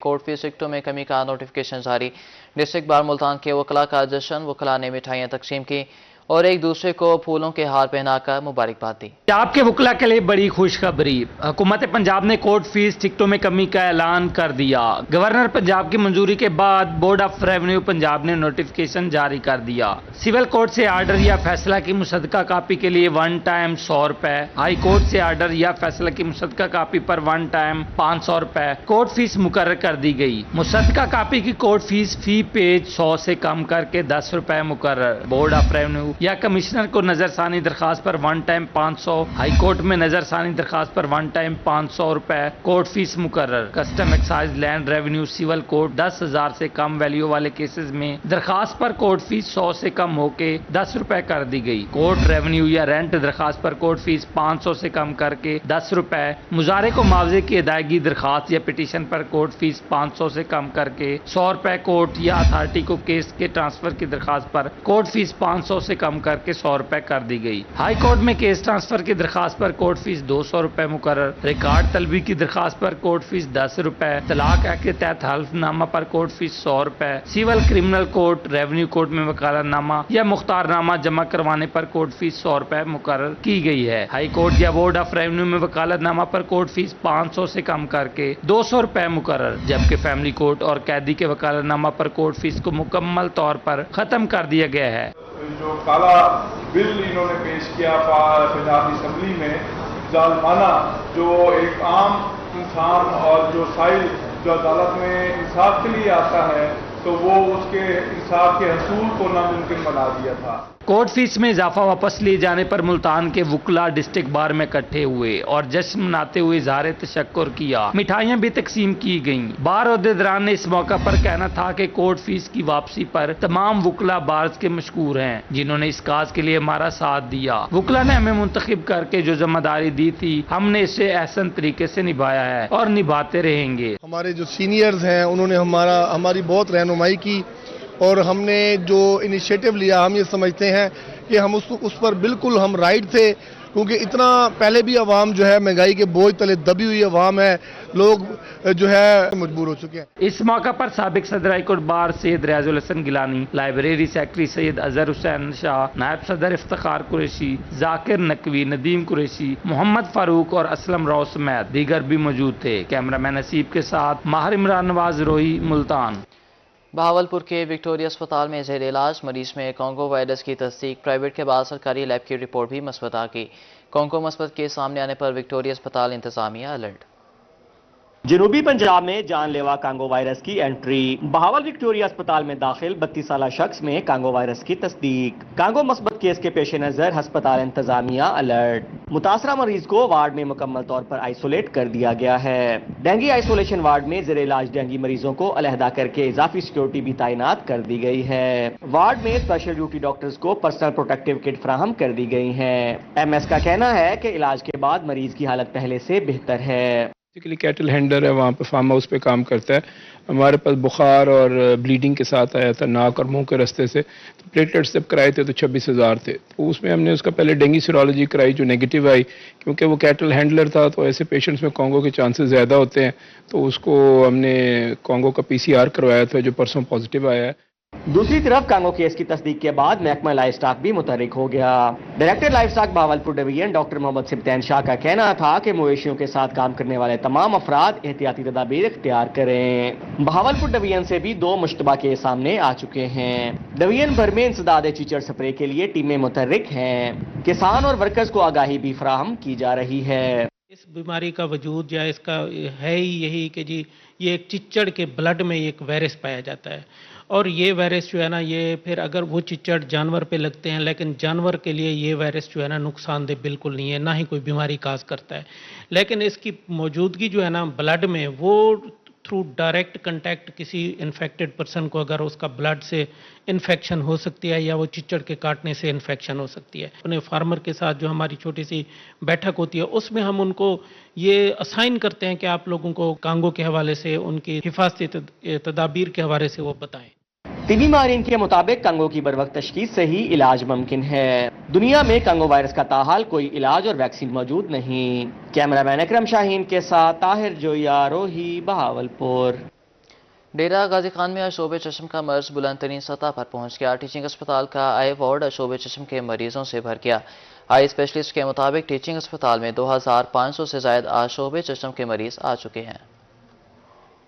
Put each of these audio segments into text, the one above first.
Court face ٹکٹوں میں کمی کا نوٹیفکیشن جاری۔ ڈسٹرکٹ بار ملتان کے وکلاء کا جشن، وکلاء نے مٹھائیاں تقسیم کی اور ایک دوسرے کو پھولوں کے ہار پہنا کر مبارکباد دی۔ پنجاب کے وکلاء کے لیے بڑی خوشخبری، حکومت پنجاب نے کورٹ فیس ٹکٹوں میں کمی کا اعلان کر دیا۔ گورنر پنجاب کی منظوری کے بعد بورڈ آف ریونیو پنجاب نے نوٹیفکیشن جاری کر دیا۔ سول کورٹ سے آرڈر یا فیصلہ کی مصدقہ کاپی کے لیے ون ٹائم 100 روپے، ہائی کورٹ سے آرڈر یا فیصلہ کی مصدقہ کاپی پر ون ٹائم 500 روپے کورٹ فیس مقرر کر دی گئی۔ مصدقہ کاپی کی کورٹ فیس فی پیج 100 سے کم کر کے 10 روپے مقرر۔ بورڈ آف ریونیو یا کمشنر کو نظر ثانی درخواست پر ون ٹائم 500، ہائی کورٹ میں نظر ثانی درخواست پر ون ٹائم 500 روپے کورٹ فیس مقرر۔ Custom excise land revenue civil court 10,000 سے کم ویلیو والے کیسز میں درخواست پر کورٹ فیس 100 سے کم ہو کے 10 روپے کر دی گئی۔ کورٹ ریونیو یا رینٹ درخواست پر کورٹ فیس 500 سے کم کر کے 10 روپے۔ مظاہرے کو معاوضے کی ادائیگی درخواست یا پٹیشن پر کورٹ فیس 500 سے کم کر کے 100 روپے۔ کورٹ یا اتھارٹی کو کیس کے ٹرانسفر کی درخواست پر کورٹ فیس 500 سے کم کر کے 100 روپے کر دی گئی۔ ہائی کورٹ میں کیس ٹرانسفر کی درخواست پر کورٹ فیس 200 روپے مقرر۔ ریکارڈ طلبی کی درخواست پر کورٹ فیس 10 روپے۔ طلاق ایکٹ کے تحت حلف نامہ پر کورٹ فیس 100 روپے۔ Civil criminal court, revenue court میں وکالت نامہ یا مختار نامہ جمع کروانے پر کورٹ فیس 100 روپے مقرر کی گئی ہے۔ ہائی کورٹ یا بورڈ آف ریونیو میں وکالت نامہ پر کورٹ فیس 500 سے کم کر کے 200 روپے مقرر، جبکہ فیملی کورٹ اور قیدی کے وکالت نامہ پر کورٹ فیس کو مکمل طور پر ختم کر دیا گیا ہے۔ جو کالا بل انہوں نے پیش کیا پنجاب اسمبلی میں، ظالمانہ، جو ایک عام انسان اور جو سائل جو عدالت میں انصاف کے لیے آتا ہے تو وہ اس کے انصاف کے حصول کو ناممکن بنا دیا تھا۔ کورٹ فیس میں اضافہ واپس لیے جانے پر ملتان کے وکلاء ڈسٹرکٹ بار میں اکٹھے ہوئے اور جشن مناتے ہوئے اظہار تشکر کیا۔ مٹھائیاں بھی تقسیم کی گئیں۔ بار عہدیداران نے اس موقع پر کہنا تھا کہ کورٹ فیس کی واپسی پر تمام وکلاء بارز کے مشکور ہیں جنہوں نے اس کاز کے لیے ہمارا ساتھ دیا۔ وکلاء نے ہمیں منتخب کر کے جو ذمہ داری دی تھی ہم نے اسے احسن طریقے سے نبھایا ہے اور نبھاتے رہیں گے۔ ہمارے جو سینئرز ہیں انہوں نے ہماری بہت رہنمائی کی اور ہم نے جو انیشیٹو لیا ہم یہ سمجھتے ہیں کہ ہم اس پر بالکل ہم رائٹ تھے، کیونکہ اتنا پہلے بھی عوام جو ہے مہنگائی کے بوجھ تلے دبی ہوئی عوام ہے، لوگ جو ہے مجبور ہو چکے ہیں۔ اس موقع پر سابق صدر ہائی کورٹ بار سید ریاض الحسن گیلانی، لائبریری سیکرٹری سید اظہر حسین شاہ، نائب صدر افتخار قریشی، ذاکر نقوی، ندیم قریشی، محمد فاروق اور اسلم راؤ سمیت دیگر بھی موجود تھے۔ کیمرہ مین نصیب کے ساتھ ماہر عمران نواز، روہی، ملتان۔ بہاولپور کے وکٹوریہ اسپتال میں زیر علاج مریض میں کانگو وائرس کی تصدیق، پرائیویٹ کے بعد سرکاری لیب کی رپورٹ بھی مثبت آ گئی۔ کانگو مثبت کیس سامنے آنے پر وکٹوریہ اسپتال انتظامیہ الرٹ۔ جنوبی پنجاب میں جان لیوا کانگو وائرس کی انٹری، بہاول وکٹوریہ اسپتال میں داخل 32 سالہ شخص میں کانگو وائرس کی تصدیق۔ کانگو مثبت کیس کے پیش نظر ہسپتال انتظامیہ الرٹ، متاثرہ مریض کو وارڈ میں مکمل طور پر آئسولیٹ کر دیا گیا ہے۔ ڈینگی آئسولیشن وارڈ میں زیر علاج ڈینگی مریضوں کو علیحدہ کر کے اضافی سیکورٹی بھی تعینات کر دی گئی ہے۔ وارڈ میں اسپیشل ڈیوٹی ڈاکٹرز کو پرسنل پروٹیکٹیو کٹ فراہم کر دی گئی ہیں۔ ایم ایس کا کہنا ہے کہ علاج کے بعد مریض کی حالت پہلے سے بہتر ہے۔ کیٹل ہینڈلر ہے، وہاں پہ فارم ہاؤس پہ کام کرتا ہے۔ ہمارے پاس بخار اور بلیڈنگ کے ساتھ آیا تھا ناک اور منہ کے رستے سے، تو پلیٹلیٹس جب کرائے تھے تو 26,000 تھے، تو اس میں ہم نے اس کا پہلے ڈینگی سیرولوجی کرائی جو نیگیٹو آئی، کیونکہ وہ کیٹل ہینڈلر تھا تو ایسے پیشنٹس میں کانگو کے چانسز زیادہ ہوتے ہیں، تو اس کو ہم نے کانگو کا PCR کروایا تھا جو پرسوں پازیٹیو آیا ہے۔ دوسری طرف کانگو کیس کی تصدیق کے بعد محکمہ لائف سٹاک بھی متحرک ہو گیا۔ Director livestock Bahawalpur division doctor Muhammad Sibtain Shah کا کہنا تھا کہ مویشیوں کے ساتھ کام کرنے والے تمام افراد احتیاطی تدابیر اختیار کریں۔ بہاولپور ڈویژن سے بھی 2 مشتبہ کیس سامنے آ چکے ہیں۔ ڈویژن بھر میں انسداد چیچڑ سپرے کے لیے ٹیمیں متحرک ہیں۔ کسان اور ورکرز کو آگاہی بھی فراہم کی جا رہی ہے۔ اس بیماری کا وجود یا اس کا ہے ہی یہی کہ جی یہ ایک چچڑ کے بلڈ میں ایک وائرس پایا جاتا ہے، اور یہ وائرس جو ہے نا یہ پھر اگر وہ چچڑ جانور پہ لگتے ہیں، لیکن جانور کے لیے یہ وائرس جو ہے نا نقصان دہ بالکل نہیں ہے، نہ ہی کوئی بیماری کاز کرتا ہے، لیکن اس کی موجودگی جو ہے نا بلڈ میں وہ تھرو ڈائریکٹ کنٹیکٹ کسی انفیکٹڈ پرسن کو اگر اس کا بلڈ سے انفیکشن ہو سکتی ہے یا وہ چچڑ کے کاٹنے سے انفیکشن ہو سکتی ہے۔ اپنے فارمر کے ساتھ جو ہماری چھوٹی سی بیٹھک ہوتی ہے اس میں ہم ان کو یہ اسائن کرتے ہیں کہ آپ لوگوں کو کانگو کے حوالے سے ان کی حفاظتی تدابیر کے حوالے سے وہ بتائیں۔ طبی ماہرین کے مطابق کانگو کی بروقت تشخیص سے ہی علاج ممکن ہے۔ دنیا میں کانگو وائرس کا تاحال کوئی علاج اور ویکسین موجود نہیں۔ کیمرہ مین اکرم شاہین کے ساتھ طاہر جویا، روہی، بہاولپور۔ डेरा गाजी खान में अशोब चश्म का मर्ज बुलंद तरीन सतह पर पहुंच गया। टीचिंग अस्पताल का आई वार्ड अशोब चश्म के मरीजों से भर गया। आई स्पेशलिस्ट के मुताबिक टीचिंग अस्पताल में 2500 से ज्यादा अशोब चश्म के मरीज आ चुके हैं।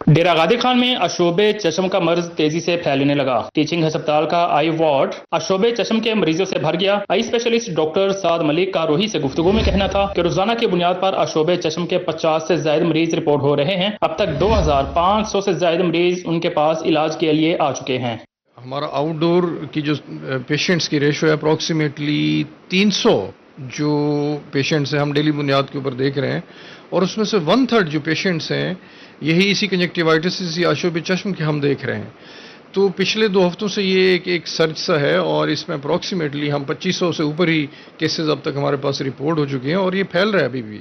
डेरा गाजी खान में अशोबे चश्म का मर्ज तेजी से फैलने लगा। टीचिंग अस्पताल का आई वार्ड अशोबे चश्म के मरीजों से भर गया। आई स्पेशलिस्ट डॉक्टर साद मलिक का रोही से गुफ्तगू में कहना था कि रोजाना की बुनियाद पर अशोबे चश्म के 50 से ज्यादा मरीज रिपोर्ट हो रहे हैं। अब तक 2500 से ज्यादा मरीज उनके पास इलाज के लिए आ चुके हैं। हमारा आउटडोर की जो पेशेंट्स की रेशो है अप्रॉक्सीमेटली 300 जो पेशेंट्स हैं हम डेली बुनियाद के ऊपर देख रहे हैं, और उसमें से 1/3 जो पेशेंट्स हैं यही इसी कंजक्टिवाइटिस या अशोब चश्म के हम देख रहे हैं। तो पिछले 2 हफ्तों से ये एक सर्च सा है, और इसमें अप्रॉक्सीमेटली हम 2500 से ऊपर ही केसेस अब तक हमारे पास रिपोर्ट हो चुके हैं, और ये फैल रहा है अभी भी।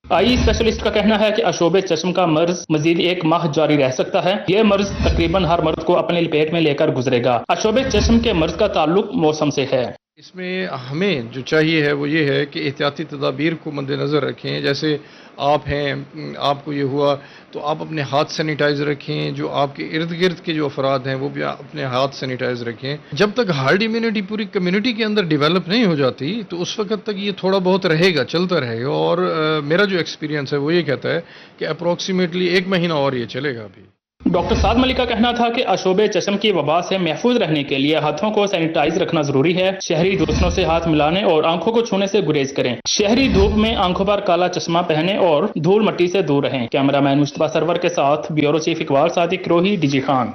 आई स्पेशलिस्ट का कहना है कि अशोबे चश्म का मर्ज मजीद 1 माह जारी रह सकता है। यह मर्ज तकरीबन हर मर्द को अपने लपेट में लेकर गुजरेगा। अशोबे चश्म के मर्ज का ताल्लुक मौसम से है। इसमें हमें जो चाहिए है वो ये है कि एहतियाती तदाबीर को मद्देनज़र रखें। जैसे आप हैं, आपको ये हुआ तो आप अपने हाथ सैनिटाइज रखें, जो आपके इर्द गिर्द के जो अफराद हैं वो भी अपने हाथ सैनिटाइज रखें। जब तक हार्ड इम्यूनिटी पूरी कम्युनिटी के अंदर डेवलप नहीं हो जाती तो उस वक्त तक ये थोड़ा बहुत रहेगा, चलता रहेगा। और मेरा जो एक्सपीरियंस है वो ये कहता है कि अप्रॉक्सीमेटली 1 महीना और ये चलेगा अभी। डॉक्टर साद मलिक का कहना था कि अशोबे चश्म की वबा से महफूज रहने के लिए हाथों को सैनिटाइज रखना जरूरी है। शहरी दोस्तों से हाथ मिलाने और आंखों को छूने से गुरेज करें। शहरी धूप में आंखों पर काला चश्मा पहने और धूल मट्टी से दूर रहें। कैमरामैन मुस्तफा सरवर के साथ ब्यूरो चीफ इकबाल सादिक, रोही, डीजी खान।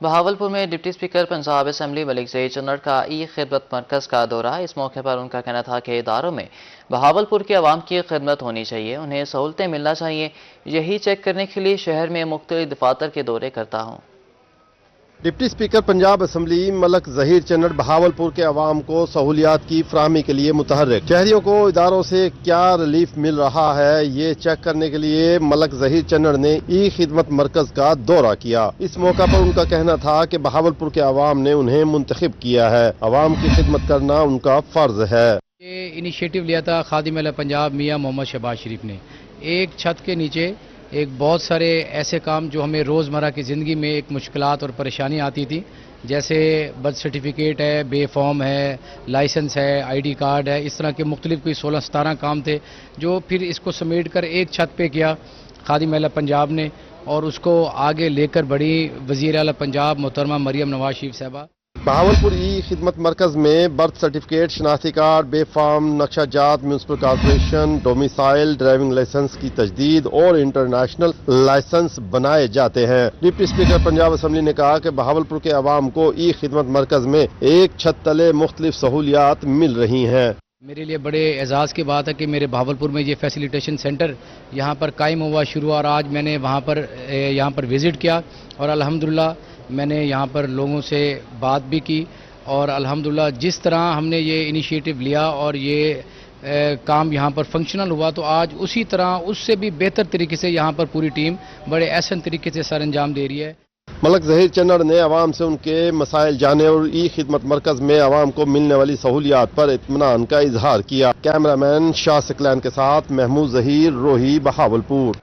बहावलपुर में deputy speaker Punjab assembly Malik Zaheer Channar का ई खिदमत मरकज़ का दौरा। इस मौके पर उनका कहना था कि इदारों में बहावलपुर के अवाम की खिदमत होनी चाहिए, उन्हें सहूलतें मिलना चाहिए। यही चेक करने के लिए शहर में मुख्तलिफ दफातर के दौरे करता हूँ। Deputy speaker Punjab assembly Malik Zaheer Channar Bahawalpur के अवाम को सहूलियात की फराहमी के लिए मुतहर्रिक। शहरियों को इदारों से क्या रिलीफ मिल रहा है ये चेक करने के लिए मलिक ज़हीर चन्नड़ ने ई खिदमत मरकज का दौरा किया। इस मौका पर उनका कहना था कि बहावलपुर के अवाम ने उन्हें मुंतखब किया है, अवाम की खिदमत करना उनका फर्ज है। ये इनिशिएटिव लिया था खादिम पंजाब मियाँ मोहम्मद शहबाज शरीफ ने। एक छत के नीचे एक बहुत सारे ऐसे काम जो हमें रोज़मर्रा की ज़िंदगी में एक मुश्किलात और परेशानी आती थी, जैसे बर्थ सर्टिफिकेट है, बे फॉर्म है, लाइसेंस है, आईडी कार्ड है, इस तरह के मुख्तलिफ कोई 16-17 काम थे जो फिर इसको समेट कर एक छत पे किया खादिम पंजाब ने, और उसको आगे लेकर बढ़ी वज़ीर आला पंजाब मोहतरमा मरियम नवाज शरीफ साहबा। बहावलपुर ई खिदमत मरकज में बर्थ सर्टिफिकेट, शनाख्ती कार्ड, बे फॉर्म, नक्शा जात, municipal corporation, domicile, driving licence की तजदीद और इंटरनेशनल लाइसेंस बनाए जाते हैं। डिप्टी स्पीकर पंजाब असम्बली ने कहा कि बहावलपुर के अवाम को ई खिदमत मरकज में एक छत तले मुख्तलिफ सहूलियात मिल रही हैं। मेरे लिए बड़े एजाज़ की बात है कि मेरे बहावलपुर में ये फैसिलिटेशन सेंटर यहाँ पर कायम हुआ, शुरू, और आज मैंने यहाँ पर विज़िट किया और अल्हम्दुलिल्लाह मैंने यहाँ पर लोगों से बात भी की, और अल्हम्दुलिल्लाह जिस तरह हमने ये इनिशिएटिव लिया और ये काम यहाँ पर फंक्शनल हुआ, तो आज उसी तरह उससे भी बेहतर तरीके से यहाँ पर पूरी टीम बड़े एहसन तरीके से सर अंजाम दे रही है। मलिक ज़हीर चन्नड़ ने अवाम से उनके मसाइल जाने और ई खिदमत मरकज में अवाम को मिलने वाली सहूलियात पर इत्मीनान का इजहार किया। कैमरामैन शाह सिकलैन के साथ महमूद ज़हीर, रोही, बहावलपुर।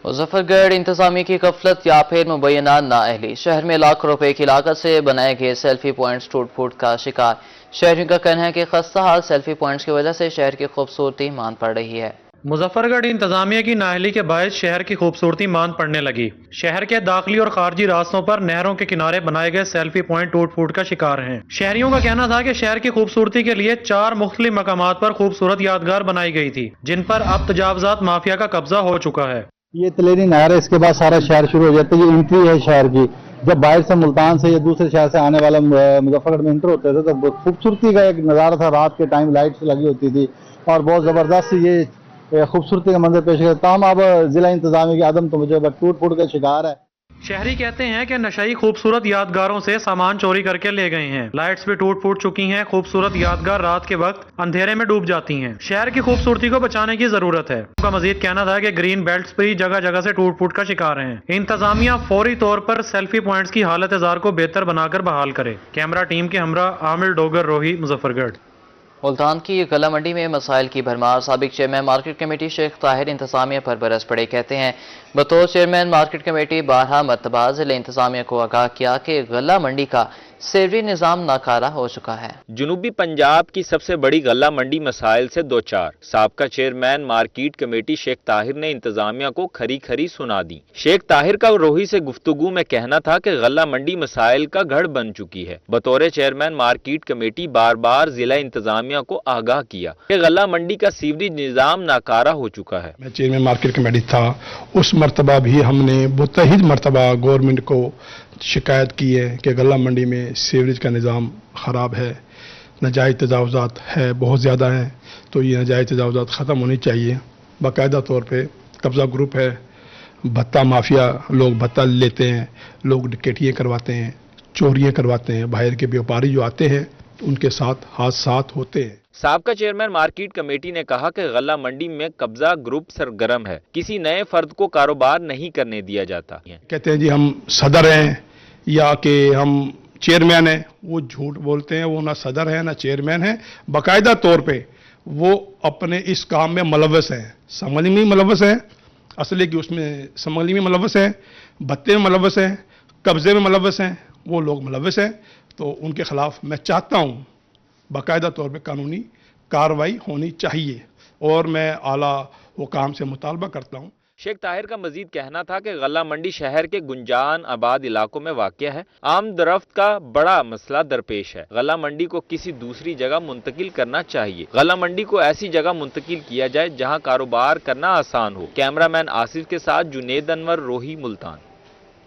मुजफ्फरगढ़ इंतजामिया की गफलत या फिर मुबैना नाअहली। शहर में लाखों रुपए की लागत से बनाए गए सेल्फी पॉइंट्स टूट फूट का शिकार। शहरियों का कहना है कि खस्ता हाल सेल्फी पॉइंट्स की वजह से शहर की खूबसूरती मान पड़ रही है। मुजफ्फरगढ़ इंतजामिया की नाअहली के बायस शहर की खूबसूरती मान पड़ने लगी। शहर के दाखिली और खारजी रास्तों पर नहरों के किनारे बनाए गए सेल्फी पॉइंट टूट फूट का शिकार हैं। शहरियों का कहना था कि शहर की खूबसूरती के लिए 4 मुख्तलिफ मकामात पर खूबसूरत यादगार बनाई गई थी, जिन पर अब तजावजात माफिया का कब्जा हो चुका है। ये तलेरी नहर है, इसके बाद सारा शहर शुरू हो जाता है। ये एंट्री है शहर की। जब बाहर से मुल्तान से या दूसरे शहर से आने वाला मुजफ्फरगढ़ में इंटर होते थे तो खूबसूरती का एक नज़ारा था। रात के टाइम लाइट्स लगी होती थी और बहुत ज़बरदस्त ये खूबसूरती का मंजर पेश करता। तमाम अब जिला इंतजामिया की आदम तो मुझे टूट फूट का शिकार है। शहरी कहते हैं कि नशाई खूबसूरत यादगारों से सामान चोरी करके ले गए हैं। लाइट्स भी टूट फूट चुकी हैं। खूबसूरत यादगार रात के वक्त अंधेरे में डूब जाती हैं। शहर की खूबसूरती को बचाने की जरूरत है। उनका मजीद कहना था कि ग्रीन बेल्ट्स भी जगह जगह से टूट फूट का शिकार हैं। इंतजामिया फौरी तौर पर सेल्फी पॉइंट्स की हालत को बेहतर बनाकर बहाल करे। कैमरा टीम के हमरा आमिर डोगर, रोही, मुजफ्फरगढ़। ملتان کی غلہ منڈی میں مسائل کی بھرمار، سابق چیئرمین مارکیٹ کمیٹی شیخ طاہر انتظامیہ پر برس پڑے۔ کہتے ہیں بطور چیئرمین مارکیٹ کمیٹی 12 مرتبہ ضلع انتظامیہ کو آگاہ کیا کہ غلہ منڈی کا سیوری نظام ناکارہ ہو چکا ہے۔ جنوبی پنجاب کی سب سے بڑی غلہ منڈی مسائل سے دوچار، سابقہ چیئرمین مارکیٹ کمیٹی شیخ طاہر نے انتظامیہ کو کھری کھری سنا دی۔ شیخ طاہر کا روحی سے گفتگو میں کہنا تھا کہ غلہ منڈی مسائل کا گڑھ بن چکی ہے۔ بطور چیئرمین مارکیٹ کمیٹی بار بار ضلع انتظامیہ کو آگاہ کیا کہ غلہ منڈی کا سیوریج نظام ناکارہ ہو چکا ہے۔ میں چیئرمین مارکیٹ کمیٹی تھا، اس مرتبہ بھی ہم نے متعدد مرتبہ گورنمنٹ کو شکایت کی ہے کہ غلہ منڈی میں سیوریج کا نظام خراب ہے، ناجائز تجاوزات ہے، بہت زیادہ ہیں، تو یہ ناجائز تجاوزات ختم ہونی چاہیے۔ باقاعدہ طور پہ قبضہ گروپ ہے، بھتہ مافیا، لوگ بھتہ لیتے ہیں، لوگ ڈکیٹیاں کرواتے ہیں، چوریاں کرواتے ہیں، باہر کے بیوپاری جو آتے ہیں ان کے ساتھ حادثات ہوتے ہیں۔ سابقہ چیئرمین مارکیٹ کمیٹی نے کہا کہ غلہ منڈی میں قبضہ گروپ سرگرم ہے، کسی نئے فرد کو کاروبار نہیں کرنے دیا جاتا۔ کہتے ہیں جی ہم صدر ہیں یا کہ ہم چیئرمین ہیں، وہ جھوٹ بولتے ہیں، وہ نہ صدر ہے نہ چیئرمین ہے۔ باقاعدہ طور پہ وہ اپنے اس کام میں ملوث ہیں، سمگلنگ میں ملوث ہیں، اصلی کی اس میں سمگلنگ میں ملوث ہیں، بھتے میں ملوث ہیں، قبضے میں ملوث ہیں، وہ لوگ ملوث ہیں، تو ان کے خلاف میں چاہتا ہوں باقاعدہ طور پہ قانونی کارروائی ہونی چاہیے، اور میں اعلیٰ حکام سے مطالبہ کرتا ہوں۔ شیخ طاہر کا مزید کہنا تھا کہ غلہ منڈی شہر کے گنجان آباد علاقوں میں واقع ہے، عام درفت کا بڑا مسئلہ درپیش ہے۔ غلہ منڈی کو کسی دوسری جگہ منتقل کرنا چاہیے۔ غلہ منڈی کو ایسی جگہ منتقل کیا جائے جہاں کاروبار کرنا آسان ہو۔ کیمرہ مین آصف کے ساتھ جنید انور، روہی، ملتان۔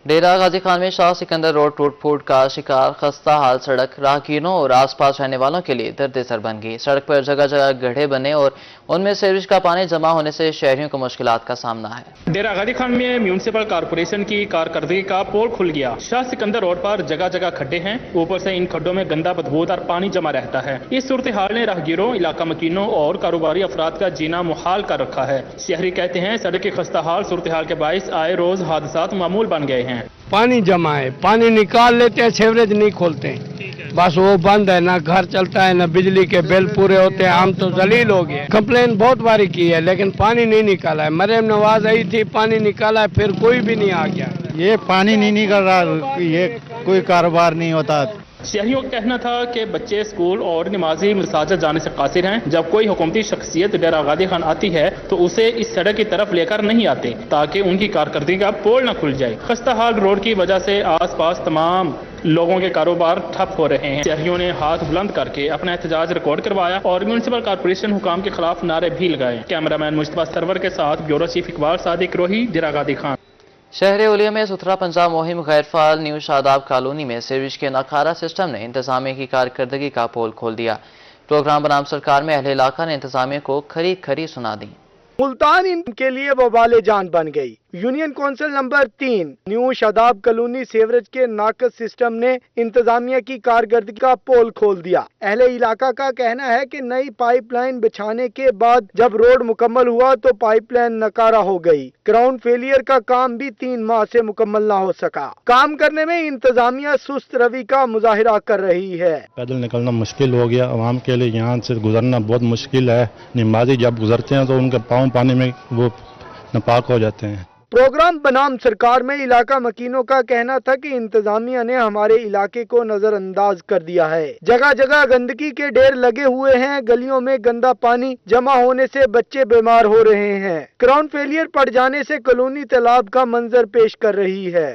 ڈیرہ غازی خان میں شاہ سکندر روڈ ٹوٹ پھوٹ کا شکار، خستہ حال سڑک راہگیروں اور آس پاس رہنے والوں کے لیے درد سر بن گئی۔ سڑک پر جگہ جگہ گڑھے بنے اور ان میں سیوریج کا پانی جمع ہونے سے شہریوں کو مشکلات کا سامنا ہے۔ ڈیرہ غازی خان میں میونسپل کارپوریشن کی کارکردگی کا پول کھل گیا۔ شاہ سکندر روڈ پر جگہ جگہ کھڈے ہیں، اوپر سے ان کھڈوں میں گندا بدبودار پانی جمع رہتا ہے۔ اس صورتحال نے راہگیروں، علاقہ مکینوں اور کاروباری افراد کا جینا محال کر رکھا ہے۔ شہری کہتے ہیں سڑک کی خستہ حال صورتحال کے باعث آئے روز حادثات معمول بن گئے ہیں۔ پانی جمع ہے، پانی نکال لیتے ہیں، سیوریج نہیں کھولتے ہیں، بس وہ بند ہے، نہ گھر چلتا ہے نہ بجلی کے بل پورے ہوتے ہیں، ہم تو ذلیل ہو گئے۔ کمپلین بہت باری کی ہے لیکن پانی نہیں نکالا ہے۔ مریم نواز آئی تھی، پانی نکالا ہے، پھر کوئی بھی نہیں آ گیا۔ یہ پانی نہیں نکل رہا، یہ کوئی کاروبار نہیں ہوتا۔ شہریوں کا کہنا تھا کہ بچے اسکول اور نمازی مساجد جانے سے قاصر ہیں۔ جب کوئی حکومتی شخصیت ڈیرہ غازی خان آتی ہے تو اسے اس سڑک کی طرف لے کر نہیں آتے تاکہ ان کی کارکردگی کا پول نہ کھل جائے۔ خستہ حال روڈ کی وجہ سے آس پاس تمام لوگوں کے کاروبار ٹھپ ہو رہے ہیں۔ شہریوں نے ہاتھ بلند کر کے اپنا احتجاج ریکارڈ کروایا اور میونسپل کارپوریشن حکام کے خلاف نعرے بھی لگائے۔ کیمرہ مین مصطفیٰ سرور کے ساتھ بیورو چیف اقبال صادق، روہی، ڈیرہ غازی خان۔ شہر اولیا میں ستھرا پنجاب مہم غیر فعال نیو شاداب کالونی میں سیوریج کے ناکارہ سسٹم نے انتظامیہ کی کارکردگی کا پول کھول دیا۔ پروگرام بنام سرکار میں اہل علاقہ نے انتظامیہ کو کھری کھری سنا دی۔ ملتان ان کے لیے وبال جان بن گئی۔ یونین کونسل نمبر 3 نیو شاداب کالونی سیوریج کے ناقص سسٹم نے انتظامیہ کی کارکردگی کا پول کھول دیا۔ اہل علاقہ کا کہنا ہے کہ نئی پائپ لائن بچھانے کے بعد جب روڈ مکمل ہوا تو پائپ لائن ناکارہ ہو گئی۔ گراؤنڈ فیلئر کا کام بھی 3 ماہ سے مکمل نہ ہو سکا۔ کام کرنے میں انتظامیہ سست روی کا مظاہرہ کر رہی ہے۔ پیدل نکلنا مشکل ہو گیا عوام کے لیے، یہاں سے گزرنا بہت مشکل ہے۔ نمازی جب گزرتے ہیں تو ان کے پاؤں پانی میں وہ ناپاک ہو جاتے ہیں۔ پروگرام بنام سرکار میں علاقہ مکینوں کا کہنا تھا کہ انتظامیہ نے ہمارے علاقے کو نظر انداز کر دیا ہے۔ جگہ جگہ گندگی کے ڈھیر لگے ہوئے ہیں، گلیوں میں گندا پانی جمع ہونے سے بچے بیمار ہو رہے ہیں۔ گراؤنڈ فیلئر پڑ جانے سے کالونی تالاب کا منظر پیش کر رہی ہے۔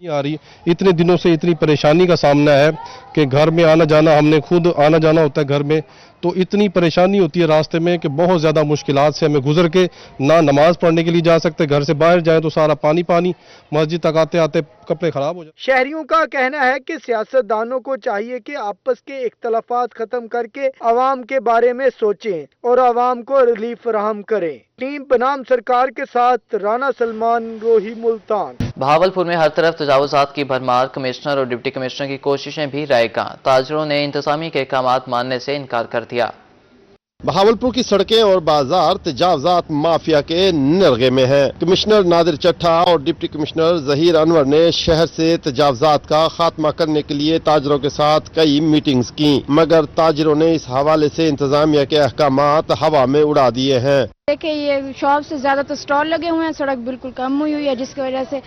اتنے دنوں سے اتنی پریشانی کا سامنا ہے کہ گھر میں آنا جانا، ہم نے خود آنا جانا ہوتا ہے گھر میں، تو اتنی پریشانی ہوتی ہے راستے میں کہ بہت زیادہ مشکلات سے ہمیں گزر کے نہ نماز پڑھنے کے لیے جا سکتے، گھر سے باہر جائیں تو سارا پانی پانی، مسجد تک آتے آتے کپڑے خراب ہو جاتے۔ شہریوں کا کہنا ہے کہ سیاستدانوں کو چاہیے کہ آپس کے اختلافات ختم کر کے عوام کے بارے میں سوچیں اور عوام کو ریلیف فراہم کریں۔ ٹیم بنام سرکار کے ساتھ رانا سلمان، روہی، ملتان۔ بہاولپور میں ہر طرف تجاوزات کی بھرمار، کمشنر اور ڈپٹی کمشنر کی کوششیں بھی رائے گاں۔ تاجروں نے انتظامیہ کے احکامات ماننے سے انکار کر دیا۔ बहावलपुर की सड़कें और बाजार तजावजात माफिया के नरगे में हैं। कमिश्नर नादिर चट्ठा और डिप्टी कमिश्नर जहीर अनवर ने शहर से तजावजात का खात्मा करने के लिए ताजरों के साथ कई मीटिंग्स की, मगर ताजरों ने इस हवाले से इंतजामिया के अहकामात हवा में उड़ा दिए हैं। देखिए, ये शॉप से ज्यादा तो स्टॉल लगे हुए हैं, सड़क बिल्कुल कम हुई है, जिसकी वजह से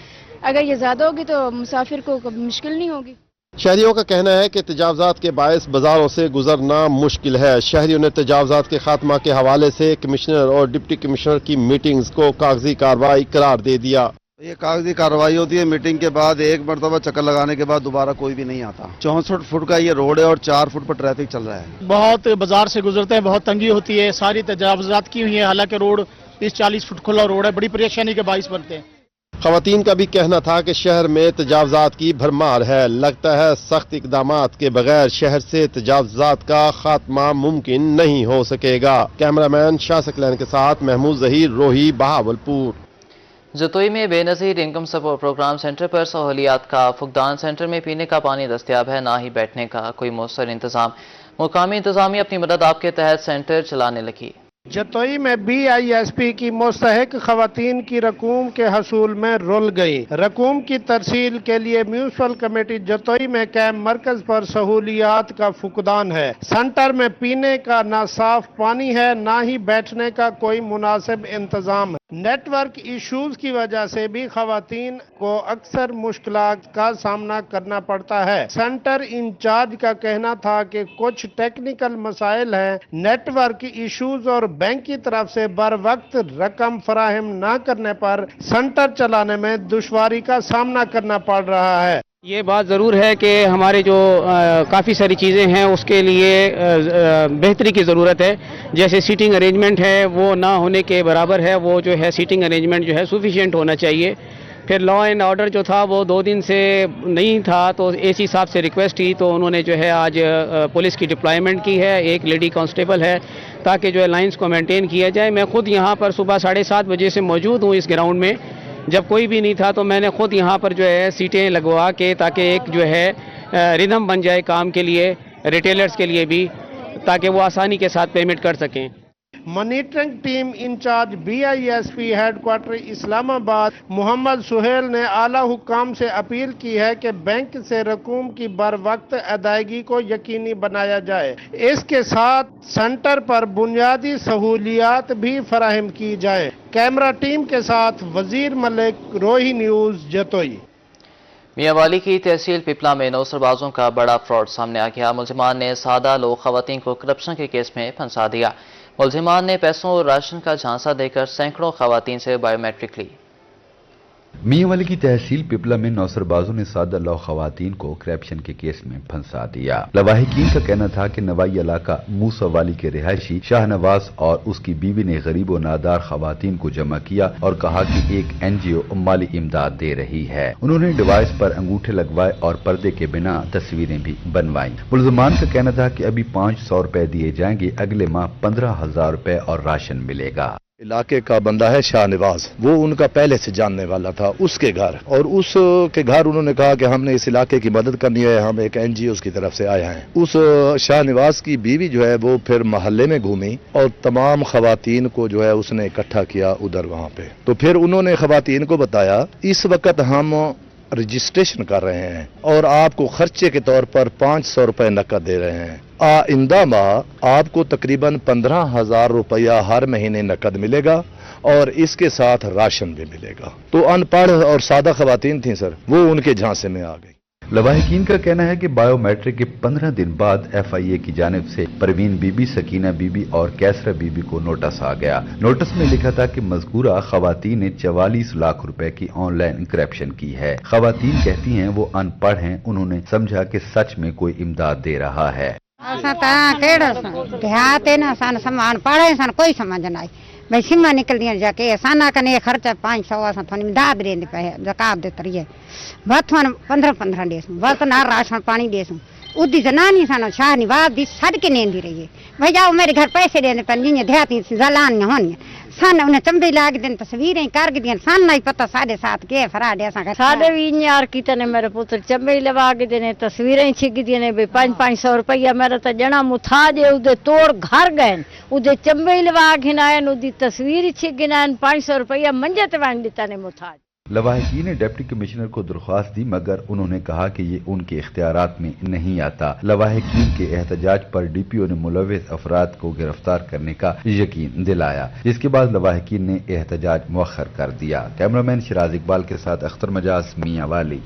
अगर ये ज्यादा होगी तो मुसाफिर को कभी मुश्किल नहीं होगी। शहरियों का कहना है कि तजावजात के बायस बाजारों से गुजरना मुश्किल है। शहरियों ने तजावजात के खात्मा के हवाले से कमिश्नर और डिप्टी कमिश्नर की मीटिंग्स को कागजी कार्रवाई करार दे दिया। ये कागजी कार्रवाई होती है, मीटिंग के बाद एक मरतबा चक्कर लगाने के बाद दोबारा कोई भी नहीं आता। 64 फुट का ये रोड है और 4 फुट पर ट्रैफिक चल रहा है। बहुत बाजार से गुजरते हैं, बहुत तंगी होती है, सारी तजावजात की हुई है, हालांकि रोड 30-40 फुट खुला रोड है, बड़ी परेशानी के बाइस बनते हैं। खवातीन का भी कहना था कि शहर में तजावजात की भरमार है। लगता है सख्त इकदामात के बगैर शहर से तजावजात का खात्मा मुमकिन नहीं हो सकेगा। कैमरामैन शाह सकलैन के साथ महमूद जहीर, रोही, बहावलपुर। जतोई में Benazir income support programme centre पर सहूलियात का फुकदान। सेंटर में पीने का पानी दस्तयाब है, ना ही बैठने का कोई मौसर इंतजाम। मुकामी इंतजामिया अपनी मदद आपके तहत सेंटर चलाने लगी। जतोई में BISP की मुस्तहक खवातीन की रकूम के हसूल में रुल गई। रकूम की तरसील के लिए म्यूनसिपल कमेटी जतोई में कैंप मरकज पर सहूलियात का फुकदान है। सेंटर में पीने का ना साफ पानी है, ना ही बैठने का कोई मुनासिब इंतजाम है। नेटवर्क इश्यूज की वजह से भी खवातीन को अक्सर मुश्किलात का सामना करना पड़ता है। सेंटर इंचार्ज का कहना था कि कुछ टेक्निकल मसाइल हैं, नेटवर्क इश्यूज और बैंक की तरफ से बर वक्त रकम फराहम न करने पर सेंटर चलाने में दुश्वारी का सामना करना पड़ रहा है। ये बात ज़रूर है कि हमारे जो काफ़ी सारी चीज़ें हैं उसके लिए बेहतरी की ज़रूरत है। जैसे सीटिंग अरेंजमेंट है वो ना होने के बराबर है, वो जो है सीटिंग अरेंजमेंट जो है सफिशिएंट होना चाहिए। फिर लॉ एंड ऑर्डर जो था वो 2 दिन से नहीं था, तो AC साहब से रिक्वेस्ट की तो उन्होंने जो है आज पुलिस की डिप्लॉयमेंट की है, एक लेडी कांस्टेबल है, ताकि जो है लाइंस को मेंटेन किया जाए। मैं खुद यहाँ पर सुबह 7:30 बजे से मौजूद हूँ इस ग्राउंड में। जब कोई भी नहीं था तो मैंने खुद यहाँ पर जो है सीटें लगवा के, ताकि एक जो है रिदम बन जाए काम के लिए, रिटेलर्स के लिए भी, ताकि वो आसानी के साथ पेमेंट कर सकें। Monitoring team incharge BISP headquarter Islamabad Mohammad Suhail ने आला हुकाम से अपील की है कि बैंक से रकूम की बर वक्त अदायगी को यकीनी बनाया जाए। इसके साथ सेंटर पर बुनियादी सहूलियात भी फराहम की जाए। कैमरा टीम के साथ वजीर मलिक, रोही न्यूज़, जतोई। मियांवाली की तहसील पिपला में 9 सरबाजों का बड़ा फ्रॉड सामने आ गया। मुलजिमान ने सादा लोग खवातीन को करप्शन के केस में फंसा दिया। मुलजिमान ने पैसों और राशन का झांसा देकर सैकड़ों खवातीन से बायोमेट्रिक ली। मियांवाली की तहसील पिपला में 9 सरबाजों ने सादा लौ खवातीन को करप्शन के केस में फंसा दिया। लवाहिकीन का कहना था कि नवाई इलाका मूसावाली के रिहायशी शाहनवाज और उसकी बीवी ने गरीब और नादार खवातीन को जमा किया और कहा कि एक NGO माली इमदाद दे रही है। उन्होंने डिवाइस पर अंगूठे लगवाए और पर्दे के बिना तस्वीरें भी बनवाई। मुलजमान का कहना था कि अभी 500 रुपए दिए जाएंगे, अगले माह 15,000 रुपए और राशन मिलेगा। इलाके का बंदा है शाहनवाज, वो उनका पहले से जानने वाला था, उसके घर, और उसके घर उन्होंने कहा कि हमने इस इलाके की मदद करनी है, हम एक NGO की तरफ से आए हैं। उस शाहनवाज की बीवी जो है वो फिर मोहल्ले में घूमी और तमाम खवातीन को जो है उसने इकट्ठा किया उधर वहां पे। तो फिर उन्होंने खवातीन को बताया इस वक्त हम रजिस्ट्रेशन कर रहे हैं और आपको खर्चे के तौर पर 500 रुपए नकद दे रहे हैं। आइंदा माह आपको तकरीबन 15,000 रुपया हर महीने नकद मिलेगा और इसके साथ राशन भी मिलेगा। तो अनपढ़ और सादा खवातीन थी सर, वो उनके झांसे में आ गई। लवाहिकीन का कहना है कि बायोमेट्रिक के 15 दिन बाद FIA की जानिब से परवीन बीबी, सकीना बीबी और कैसरा बीबी को नोटिस आ गया। नोटिस में लिखा था कि मज़कूरा खवातीन ने 44 लाख रुपए की ऑनलाइन करप्शन की है। खवातीन कहती हैं वो अनपढ़ हैं, उन्होंने समझा कि सच में कोई इमदाद दे रहा है। कोई समझ नहीं भाई सीमा निकल दिया जाके असाना कने खर्चा 500 असां थोनी दाद रेंदे पे जकात दे तरिए बथवन 15 डेस बस ना राशन पानी डेस उदी जनानी सन शाह नवाज दी छड़ के नेंदी रही है भाई जाओ मेरे घर पैसे देने पर जियां देहाती जलानियां होनी सन उन्हें चंबे लाग दिन तस्वीरें कर दियां सन नहीं पता 7.5 के फराडे साढ़े भी यार कीते ने मेरे पुत्र चंबे लवा के देने तस्वीरें छिग दिए ने 500 रुपया मेरा तो जना मुथाज है उदे तोड़ घर गए उदे चंबे लवा घिनायन उदी तस्वीर छिग गिनायन 500 रुपया मंजे ते वंड दिता ने मुथाज। लवाहिकीन ने डिप्टी कमिश्नर को दरख्वास्त दी मगर उन्होंने कहा कि ये उनके इख्तियारात में नहीं आता। लवाहिकीन के एहतजाज पर डीपीओ ने मुलव्विस अफराद को गिरफ्तार करने का यकीन दिलाया, जिसके बाद लवाहिकीन ने एहतजाज मुअख्खर कर दिया। कैमरामैन शिराज इकबाल के साथ अख्तर मजाज, मियां वाली।